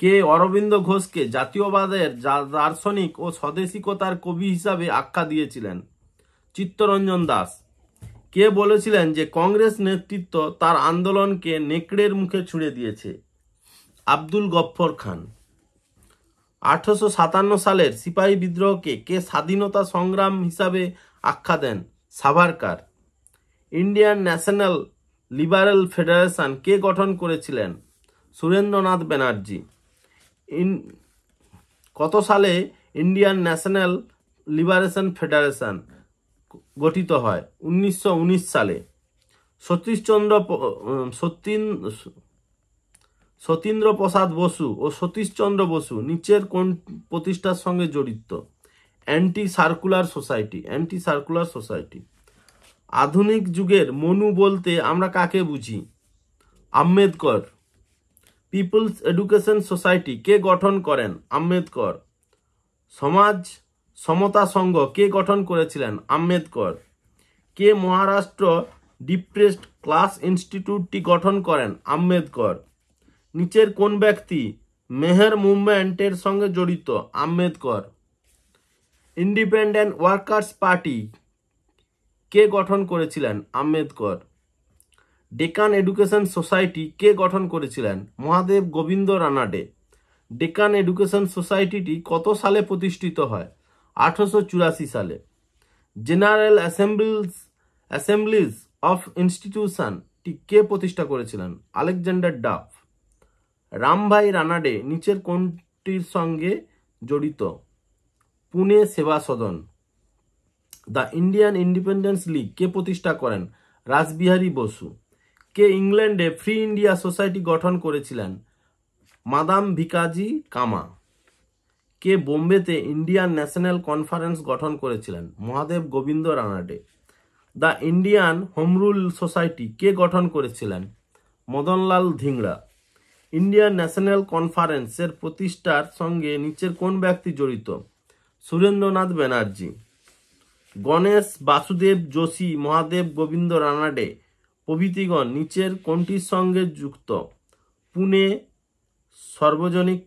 কে অরবিন্দ ঘোষকে জাতীয়বাদের দার্শনিক ও স্বদেশিকতার কবি হিসাবে আখ্যা দিয়েছিলেন? চিত্তরঞ্জন দাস। কে বলেছিলেন যে কংগ্রেস নেতৃত্ব তার আন্দোলনকে নেকড়ের মুখে ছুঁড়ে দিয়েছে? আব্দুল গফফর খান। 1857 সালের সিপাহী বিদ্রোহকে কে স্বাধীনতা সংগ্রাম হিসাবে আখ্যা দেন? Savarkar. Indian National Liberal Federation কে গঠন করেছিলেন? সুরেন্দ্রনাথ ব্যানার্জি। কত সালে ইন্ডিয়ান ন্যাশনাল লিবারেশন ফেডারেশন গঠিত হয়? 1919 সালে। সতীন্দ্র প্রসাদ বসু ও সতীশচন্দ্র বসু নিচের কোন প্রতিষ্ঠার সঙ্গে জড়িত? Anti circular society. আধুনিক যুগের মনু বলতে আমরা কাকে বুঝি? আম্বেদকর। পিপলস এডুকেশন সোসাইটি কে গঠন করেন? আম্বেদকর। সমাজ সমতা সংঘ কে গঠন করেছিলেন? আম্বেদকর। কে মহারাষ্ট্র ডিপ্রেসড ক্লাস ইনস্টিটিউটটি গঠন করেন? আম্বেদকর। নিচের কোন ব্যক্তি মেহের মুভমেন্টের সঙ্গে জড়িত? আম্বেদকর। ইন্ডিপেন্ডেন্ট ওয়ার্কার্স পার্টি কে গঠন করেছিলেন? আম্বেদকর। ডেকান এডুকেশন সোসাইটি কে গঠন করেছিলেন? মহাদেব গোবিন্দ রানাডে। ডেকান এডুকেশন সোসাইটিটি কত সালে প্রতিষ্ঠিত হয়? 1884 সালে। জেনারেল অ্যাসেম্বলিজ অফ ইনস্টিটিউশনটি কে প্রতিষ্ঠা করেছিলেন? Alexander Duff. রামভাই রানাডে নিচের কোনটির সঙ্গে জড়িত? পুনে সেবা সদন। দ্য ইন্ডিয়ান ইন্ডিপেন্ডেন্স লীগ কে প্রতিষ্ঠা করেন? রাসবিহারী বসু। কে ইংল্যান্ডে ফ্রি ইন্ডিয়া সোসাইটি গঠন করেছিলেন? মাদাম ভিকাজি কামা। কে বোম্বেতে ইন্ডিয়ান ন্যাশনাল কনফারেন্স গঠন করেছিলেন? Mahadev Govind Ranade. The Indian Home Rule Society কে গঠন করেছিলেন? মদনলাল ধিংড়া। ইন্ডিয়ান ন্যাশনাল কনফারেন্সের প্রতিষ্ঠার সঙ্গে নিচের কোন ব্যক্তি জড়িত? সুরেন্দ্রনাথ ব্যানার্জি। গণেশ বাসুদেব যোশী, মহাদেব গোবিন্দ রানাডে প্রভৃতিগণ নিচের কোনটির সঙ্গে যুক্ত? পুনে সর্বজনিক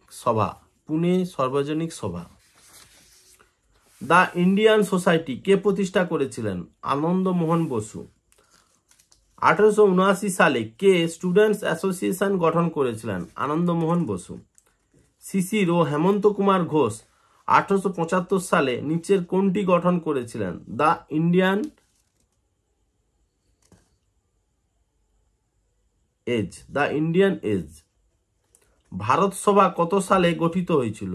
সভা। দ্য ইন্ডিয়ান সোসাইটি কে প্রতিষ্ঠা করেছিলেন? আনন্দমোহন বসু। 1879 সালে কে স্টুডেন্টস অ্যাসোসিয়েশন গঠন করেছিলেন? আনন্দমোহন বসু। শিশির ও হেমন্ত কুমার ঘোষ 1875 সালে নিচের কোনটি গঠন করেছিলেন? The Indian age. ভারত সভা কত সালে গঠিত হয়েছিল?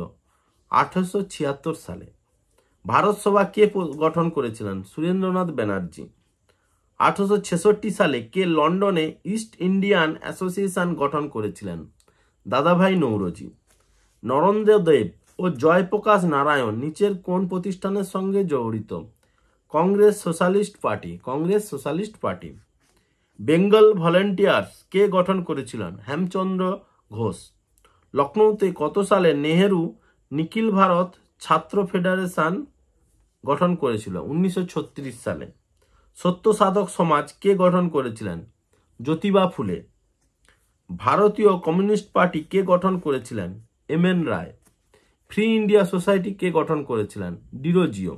1876 সালে। ভারত সভা কে গঠন করেছিলেন? সুরেন্দ্রনাথ ব্যানার্জি। 1866 সালে কে লন্ডনে ইস্ট ইন্ডিয়ান অ্যাসোসিয়েশন গঠন করেছিলেন? দাদাভাই নৌরোজি। নরেন্দ্র দেব ও জয়প্রকাশ নারায়ণ নিচের কোন প্রতিষ্ঠানের সঙ্গে জড়িত? Congress Socialist Party. Bengal Volunteers কে গঠন করেছিলেন? হেমচন্দ্র ঘোষ। লখনৌতে কত সালে নেহেরু নিখিল ভারত ছাত্র ফেডারেশন গঠন করেছিল? 1936 সালে। সত্য সাধক সমাজ কে গঠন করেছিলেন? জ্যোতিবা ফুলে। ভারতীয় কমিউনিস্ট পার্টি কে গঠন করেছিলেন? এম.এন. রায়। ফ্রি ইন্ডিয়া সোসাইটি কে গঠন করেছিলেন? ডিরোজিও।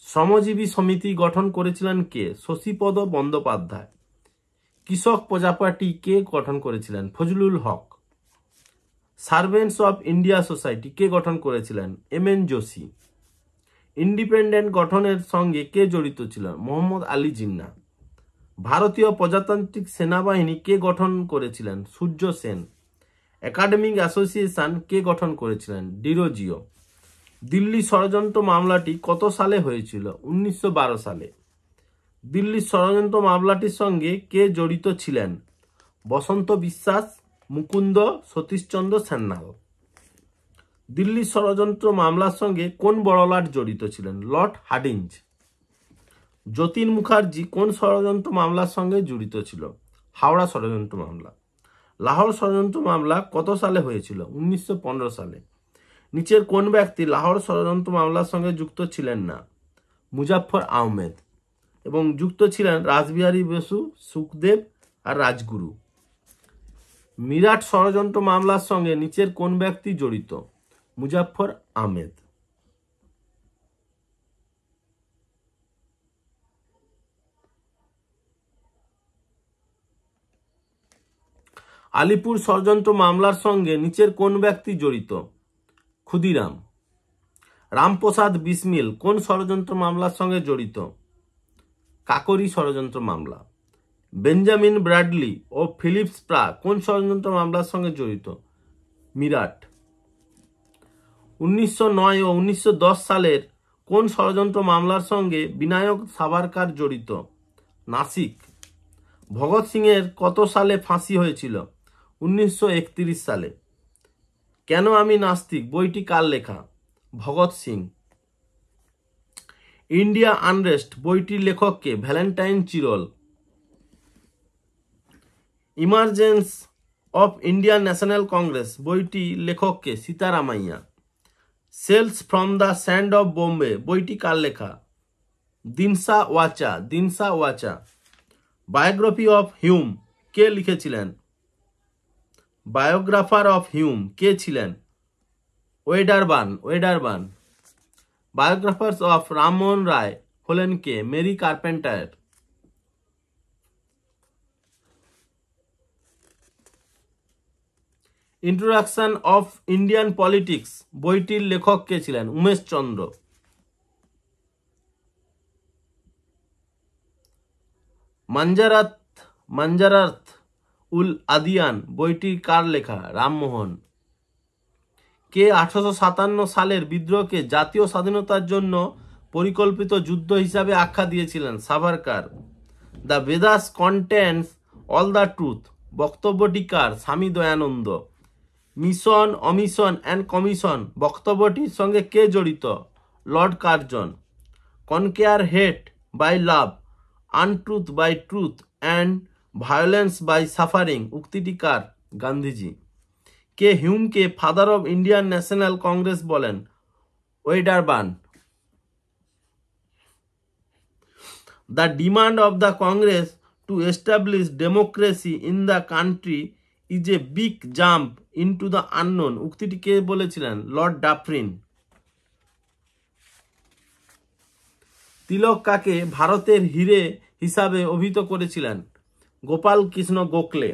শ্রমজীবী সমিতি গঠন করেছিলেন কে? শশীপদ বন্দ্যোপাধ্যায়। কৃষক প্রজা পার্টি কে গঠন করেছিলেন? ফজলুল হক। সার্ভেন্টস অফ ইন্ডিয়া সোসাইটি কে গঠন করেছিলেন? এম.এন. যোশী। ইন্ডিপেন্ডেন্ট গঠনের সঙ্গে কে জড়িত ছিলেন? মোহাম্মদ আলী জিন্নাহ। ভারতীয় প্রজাতান্ত্রিক সেনাবাহিনী কে গঠন করেছিলেন? সূর্য সেন। একাডেমিক অ্যাসোসিয়েশন কে গঠন করেছিলেন? ডিরোজিও। দিল্লি ষড়যন্ত্র মামলাটি কত সালে হয়েছিল? 1912 সালে। দিল্লি ষড়যন্ত্র মামলাটির সঙ্গে কে জড়িত ছিলেন? বসন্ত বিশ্বাস, মুকুন্দ সতীশচন্দ্র সান্যাল। দিল্লি ষড়যন্ত্র মামলার সঙ্গে কোন বড়লাট জড়িত ছিলেন? Lord Hardinge. যতীন মুখার্জি কোন ষড়যন্ত্র মামলার সঙ্গে জড়িত ছিল? হাওড়া ষড়যন্ত্র মামলা। লাহোর ষড়যন্ত্র মামলা কত সালে হয়েছিল? 1915 সালে। নিচের কোন ব্যক্তি লাহোর ষড়যন্ত্র মামলার সঙ্গে যুক্ত ছিলেন না? মুজাফফর আহমেদ। এবং যুক্ত ছিলেন রাসবিহারী বসু, সুখদেব আর রাজগুরু। মিরাট ষড়যন্ত্র মামলার সঙ্গে নিচের কোন ব্যক্তি জড়িত? মুজাফফর আহমেদ। আলিপুর ষড়যন্ত্র মামলার সঙ্গে নিচের কোন ব্যক্তি জড়িত? ক্ষুদিরাম। রামপ্রসাদ বিসমিল কোন ষড়যন্ত্র মামলার সঙ্গে জড়িত? কাকরি ষড়যন্ত্র মামলা। বেঞ্জামিন ব্র্যাডলি ও ফিলিপ স্প্রা কোন ষড়যন্ত্র মামলার সঙ্গে জড়িত? মিরাট। 1909 ও 1910 সালের কোন ষড়যন্ত্র মামলার সঙ্গে বিনায়ক সাভারকার জড়িত? নাসিক। ভগৎ সিং এর কত সালে ফাঁসি হয়েছিল? 1931 সালে। কেন আমি নাস্তিক বইটি কার লেখা? ভগৎ সিং। ইন্ডিয়া আনরেস্ট বইটির লেখককে? Valentine Chirol. Emergence of Indian National Congress বইটি লেখককে? Sitaramayya. Shells from the sand of Bombay বইটি কার লেখা? Dinshaw Wacha. Dinshaw Wacha. Biography of Hume কে লিখেছিলেন? বায়োগ্রাফার অফ হিউম কে ছিলেন? Wedderburn. Wedderburn. Biographers of Rammohan Roy হলেন কে? Mary Carpenter. Introduction of Indian politics বইটির লেখক কে ছিলেন? উমেশ চন্দ্র। মাঞ্জারাত উল আদিয়ান বইটি কার লেখা? রামমোহন। কে 1857 সালের বিদ্রোহকে জাতীয় স্বাধীনতার জন্য পরিকল্পিত যুদ্ধ হিসাবে আখ্যা দিয়েছিলেন? Savarkar. The Vedas contains all the truth বক্তব্যটি কার? Swami Dayanand. Mission, omission and commission বক্তব্যটির সঙ্গে কে জড়িত? Lord Curzon. Conquer hate by love, untruth by truth and violence by suffering উক্তিটি কার? গান্ধীজি। কে হিউমকে father of Indian National Congress বলেন? Wedderburn. The demand of the Congress to establish democracy in the country is a big jump into the unknown উক্তিটি কে বলেছিলেন? Lord Dufferin. তিলক কাকে ভারতের হিরে হিসাবে অভিহিত করেছিলেন? গোপাল কৃষ্ণ গোখলে।